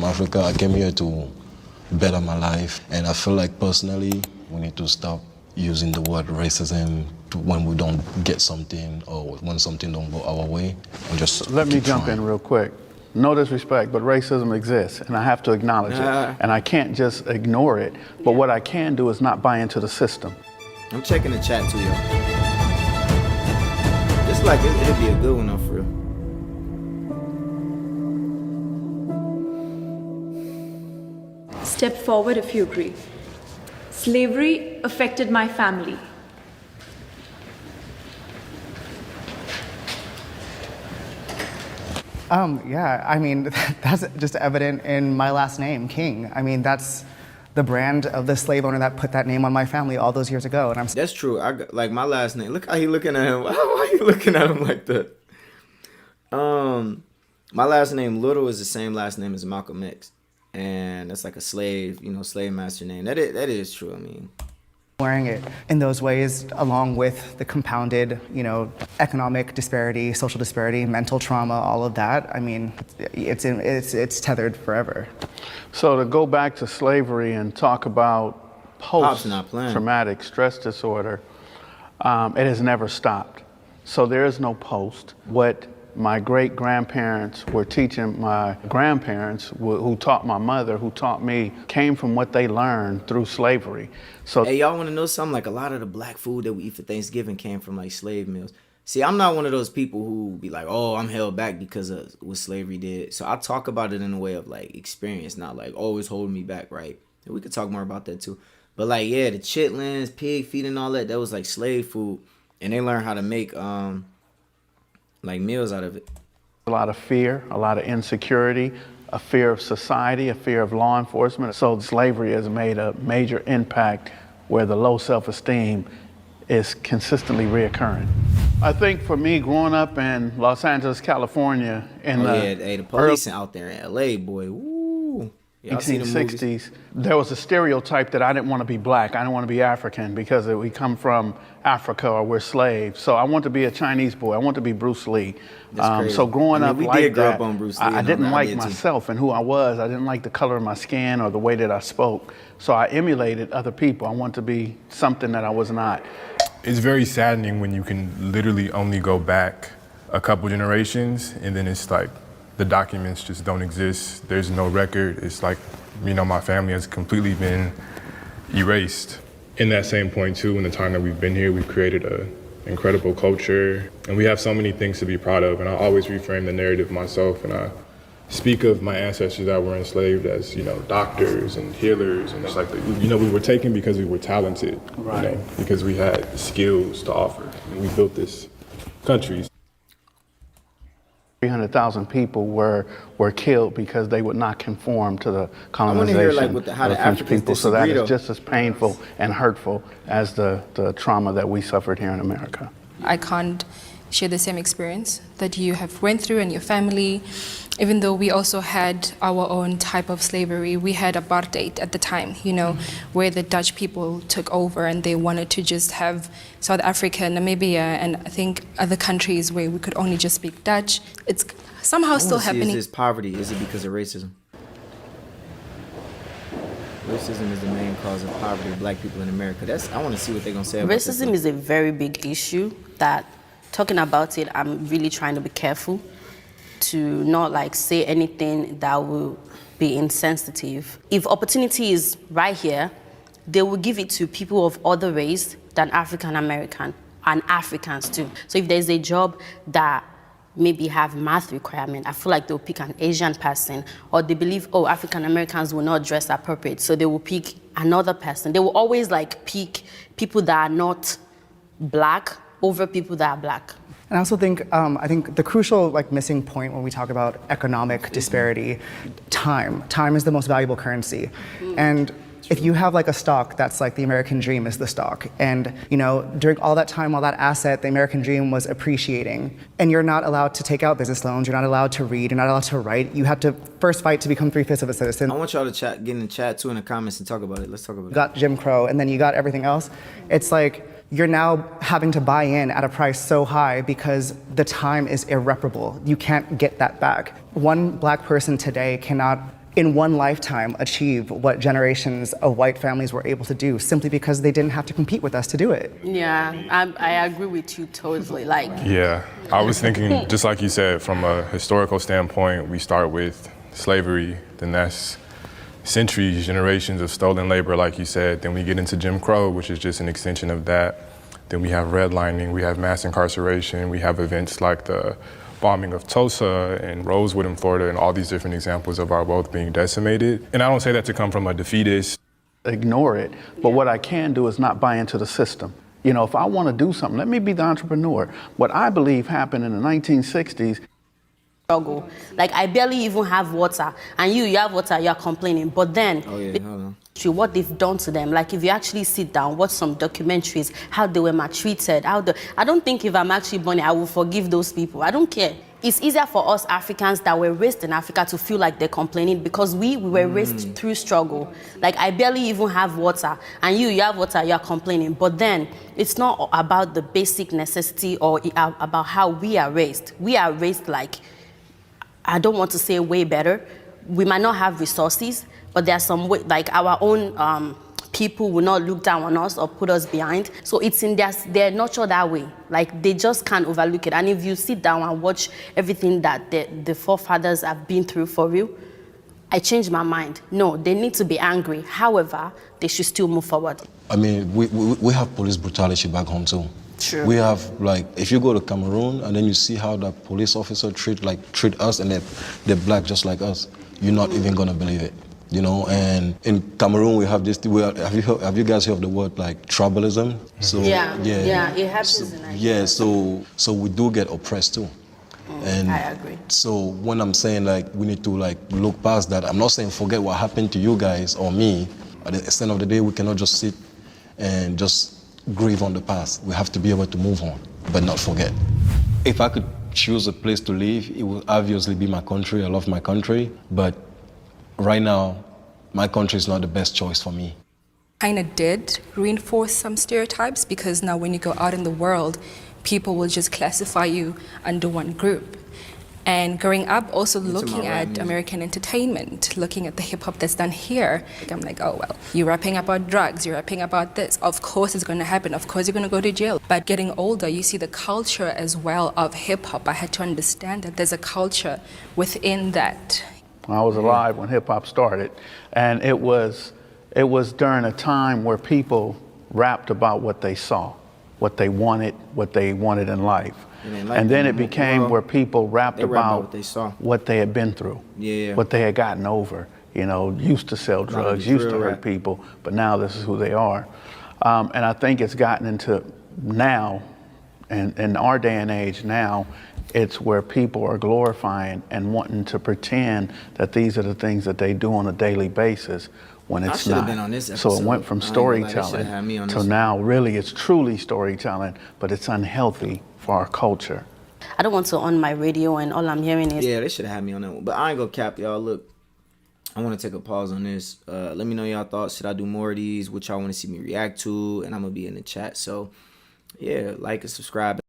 Africa. I came here to better my life, and I feel like personally we need to stop using the word racism when we don't get something or when something don't go our way, and just let me keep jump trying. in real quick. No disrespect, but racism exists, and I have to acknowledge it. And I can't just ignore it, but what I can do is not buy into the system. I'm checking the chat too, y'all. It's like it'd be a good one though, for real. Step forward if you agree. Slavery affected my family. Yeah, I mean, that's just evident in my last name, King. I mean, that's the brand of the slave owner that put that name on my family all those years ago. And That's true. I got, like, my last name. Look how he looking at him. Why are you looking at him like that? My last name, Little, is the same last name as Malcolm X. And that's like a slave, slave master name. That is true, I mean. Wearing it in those ways, along with the compounded, economic disparity, social disparity, mental trauma, all of that. I mean, it's tethered forever. So to go back to slavery and talk about post-traumatic stress disorder, it has never stopped. So there is no post. What my great-grandparents were teaching my grandparents, who taught my mother, who taught me, came from what they learned through slavery. So, hey, y'all want to know something? Like, a lot of the black food that we eat for Thanksgiving came from like slave meals. See, I'm not one of those people who be like, oh, I'm held back because of what slavery did. So I talk about it in a way of like experience, not like, oh, it's holding me back, right? And we could talk more about that too. But like, yeah, the chitlins, pig feet and all that, that was like slave food. And they learned how to make like meals out of it. A lot of fear, a lot of insecurity, a fear of society, a fear of law enforcement. So slavery has made a major impact where the low self-esteem is consistently reoccurring. I think for me, growing up in Los Angeles, California, in the police out there in LA, boy, woo. 1960s, there was a stereotype that I didn't want to be black, I didn't want to be African because we come from Africa or we're slaves. So I want to be a Chinese boy, I want to be Bruce Lee. So growing up like that, I didn't like myself and who I was. I didn't like the color of my skin or the way that I spoke. So I emulated other people. I wanted to be something that I was not. It's very saddening when you can literally only go back a couple generations and then it's like, the documents just don't exist. There's no record. It's like, my family has completely been erased. In that same point too, in the time that we've been here, we've created an incredible culture and we have so many things to be proud of. And I always reframe the narrative myself and I speak of my ancestors that were enslaved as, doctors and healers. And it's like, we were taken because we were talented, right. Because we had skills to offer and we built this country. 300,000 people were killed because they would not conform to the colonization of the French people. So that is just as painful and hurtful as the trauma that we suffered here in America. I can't share the same experience that you have went through and your family, even though we also had our own type of slavery. We had apartheid at the time, where the Dutch people took over and they wanted to just have South Africa, Namibia, and I think other countries where we could only just speak Dutch. It's somehow still happening. Is this poverty? Is it because of racism? Racism is the main cause of poverty of black people in America. I want to see what they're going to say about this. Racism is a very big issue that, talking about it, I'm really trying to be careful to not say anything that will be insensitive. If opportunity is right here, they will give it to people of other race than African American and Africans too. So if there's a job that maybe have math requirement, I feel like they'll pick an Asian person, or they believe, oh, African Americans will not dress appropriate, so they will pick another person. They will always pick people that are not black over people that are black. And I also think, I think the crucial missing point when we talk about economic disparity, time. Time is the most valuable currency. And if you have a stock that's the American dream is the stock, and during all that time, all that asset, the American dream was appreciating, and you're not allowed to take out business loans, you're not allowed to read, you're not allowed to write, you have to first fight to become 3/5 of a citizen. I want y'all to get in the chat too in the comments and talk about it. Let's talk about it. You got Jim Crow, and then you got everything else. It's you're now having to buy in at a price so high because the time is irreparable. You can't get that back. One black person today cannot in one lifetime achieve what generations of white families were able to do simply because they didn't have to compete with us to do it. Yeah, I agree with you totally. Like, Yeah, I was thinking, just like you said, from a historical standpoint, we start with slavery, then that's centuries, generations of stolen labor, like you said. Then we get into Jim Crow, which is just an extension of that. Then we have redlining, we have mass incarceration, we have events like the bombing of Tulsa and Rosewood in Florida, and all these different examples of our wealth being decimated. And I don't say that to come from a defeatist. Ignore it, but what I can do is not buy into the system. You know, if I want to do something, let me be the entrepreneur. What I believe happened in the 1960s. struggle. Like, I barely even have water, and you have water, you're complaining. But then, what they've done to them, like if you actually sit down, watch some documentaries, how they were maltreated, I don't think if I'm actually born, I will forgive those people. I don't care. It's easier for us Africans that were raised in Africa to feel like they're complaining because we were raised through struggle. Like, I barely even have water, and you have water, you're complaining. But then, it's not about the basic necessity or about how we are raised. We are raised like, I don't want to say way better. We might not have resources, but there are some way, like our own people will not look down on us or put us behind. So it's in they're nurtured that way. Like, they just can't overlook it. And if you sit down and watch everything that the forefathers have been through for you, I changed my mind. No, they need to be angry. However, they should still move forward. I mean, we have police brutality back home too. True. We have, like, if you go to Cameroon and then you see how the police officer treat us, and they're black just like us, you're not even gonna believe it, you know. And in Cameroon we have this. Have you guys heard of the word like tribalism? So Yeah, it happens in Nigeria. Yeah, so we do get oppressed too. And I agree. so when I'm saying like we need to like look past that, I'm not saying forget what happened to you guys or me. At the end of the day, we cannot just sit and just grieve on the past. We have to be able to move on, but not forget. If I could choose a place to live, it would obviously be my country. I love my country, but right now, my country is not the best choice for me. Kind of did reinforce some stereotypes, because now when you go out in the world, people will just classify you under one group. And growing up, also looking at American entertainment, looking at the hip hop that's done here, I'm like, oh, well, you're rapping about drugs, you're rapping about this. Of course it's going to happen. Of course you're going to go to jail. But getting older, you see the culture as well of hip hop. I had to understand that there's a culture within that. I was alive when hip hop started, and it was during a time where people rapped about what they saw, what they wanted in life. And then it became where people rapped about what they had been through, what they had gotten over. You know, used to sell drugs, used to hurt people, but now this is who they are. And I think it's gotten into now, and in our day and age now, it's where people are glorifying and wanting to pretend that these are the things that they do on a daily basis, when it's not. Been on this so it went from storytelling to now really it's truly storytelling, but it's unhealthy for our culture. I don't want to on my radio and all I'm hearing is... Yeah, they should have had me on that one. But I ain't gonna cap y'all. Look, I want to take a pause on this. Let me know y'all thoughts. Should I do more of these? What y'all want to see me react to? And I'm gonna be in the chat. So yeah, like and subscribe.